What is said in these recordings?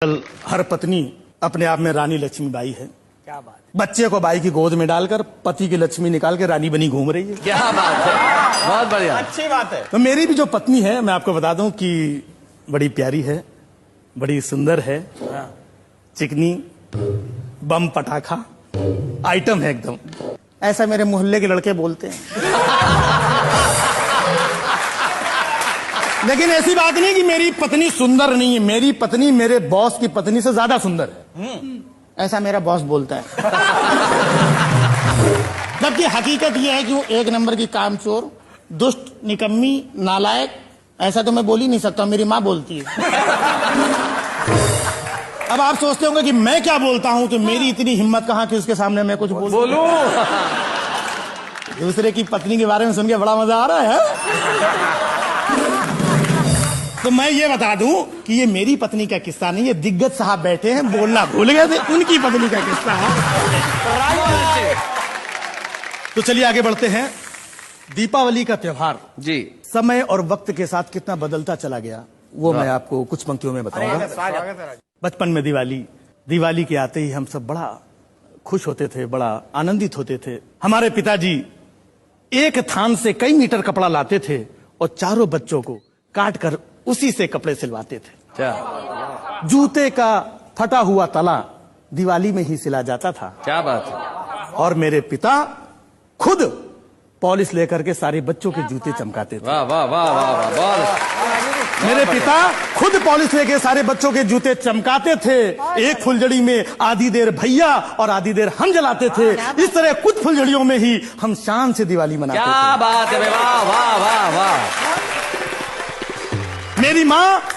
हर पत्नी अपने आप में रानी लक्ष्मीबाई है। क्या बात, बच्चे को बाई की गोद में डालकर पति की लक्ष्मी निकाल के रानी बनी घूम रही है। क्या बात है, बहुत बढ़िया, अच्छी बात है। तो मेरी भी जो पत्नी है, मैं आपको बता दूं कि बड़ी प्यारी है, बड़ी सुंदर है, चिकनी, बम पटाखा आइटम है एकदम। ऐसा मेरे मोहल्ले के लड़के बोलते हैं। लेकिन ऐसी बात नहीं कि मेरी पत्नी सुंदर नहीं है, मेरी पत्नी मेरे बॉस की पत्नी से ज्यादा सुंदर है, ऐसा मेरा बॉस बोलता है। जबकि हकीकत यह है कि वो एक नंबर की कामचोर, दुष्ट, निकम्मी, नालायक, ऐसा तो मैं बोल ही नहीं सकता, मेरी माँ बोलती है। अब आप सोचते होंगे कि मैं क्या बोलता हूं, तो मेरी इतनी हिम्मत कहां कि उसके सामने मैं कुछ बोलूं। दूसरे की पत्नी के बारे में सुन के बड़ा मजा आ रहा है। तो मैं ये बता दूं कि ये मेरी पत्नी का किस्सा नहीं, ये दिग्गज साहब बैठे हैं, बोलना भूल गए थे, उनकी पत्नी का किस्सा है। तो चलिए आगे बढ़ते हैं। दीपावली का त्योहार जी समय और वक्त के साथ कितना बदलता चला गया, वो मैं आपको कुछ पंक्तियों में बताऊंगा। बचपन में दिवाली के आते ही हम सब बड़ा खुश होते थे, बड़ा आनंदित होते थे। हमारे पिताजी एक थान से कई मीटर कपड़ा लाते थे और चारों बच्चों को काट कर उसी से कपड़े सिलवाते थे। क्या जूते का फटा हुआ तला दिवाली में ही सिला जाता था। क्या बात है, और मेरे पिता खुद पॉलिश लेकर के सारे बच्चों के जूते चमकाते थे। वाह वाह वाह वाह वाह, बहुत मेरे पिता खुद पॉलिश लेके सारे बच्चों के जूते चमकाते थे। एक फुलझड़ी में आधी देर भैया और आधी देर हम जलाते थे। इस तरह कुछ फुलझड़ियों में ही हम शान से दिवाली मनाते थे। क्या बात है, वाह वाह वाह वाह।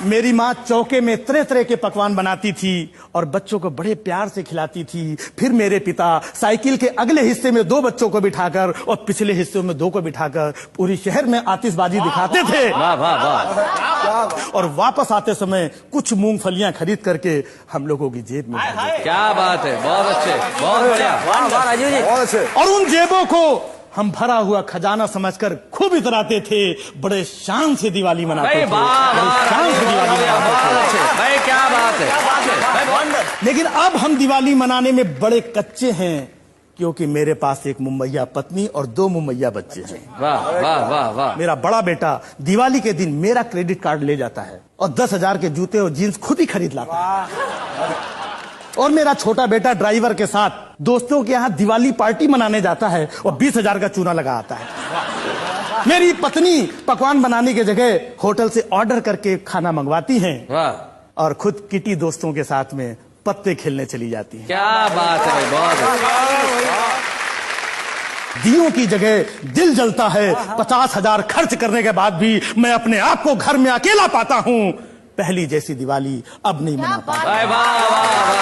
मेरी माँ चौके में तरह तरह के पकवान बनाती थी और बच्चों को बड़े प्यार से खिलाती थी। फिर मेरे पिता साइकिल के अगले हिस्से में 2 बच्चों को बिठाकर और पिछले हिस्से में 2 को बिठाकर पूरी शहर में आतिशबाजी दिखाते थे। वाह वाह वाह, और वापस आते समय कुछ मूंगफलियां खरीद करके हम लोगों की जेब में डाल देते। क्या बात है, बहुत अच्छे, बहुत बढ़िया, वाह वाह राजू जी, बहुत अच्छे। और उन जेबों को हम भरा हुआ खजाना समझकर खूब इतराते थे। बड़े शान से दिवाली मनाते थे, बड़े शान से दिवाली मनाते थे। भाई क्या बात है। लेकिन अब हम दिवाली मनाने में बड़े कच्चे हैं, क्योंकि मेरे पास एक मुम्मैया पत्नी और 2 मुम्मैया बच्चे हैं। वाह वाह वाह वाह। मेरा बड़ा बेटा दिवाली के दिन मेरा क्रेडिट कार्ड ले जाता है और 10,000 के जूते और जीन्स खुद ही खरीद लाता है। और मेरा छोटा बेटा ड्राइवर के साथ दोस्तों के यहाँ दिवाली पार्टी मनाने जाता है और 20,000 का चूना लगा आता है। मेरी पत्नी पकवान बनाने की जगह होटल से ऑर्डर करके खाना मंगवाती हैं और खुद किटी दोस्तों के साथ में पत्ते खेलने चली जाती हैं। क्या बात है, बहुत दियों की जगह दिल जलता है। 50,000 खर्च करने के बाद भी मैं अपने आप को घर में अकेला पाता हूँ। पहली जैसी दिवाली अब नहीं मना पाता। वाह वाह वाह।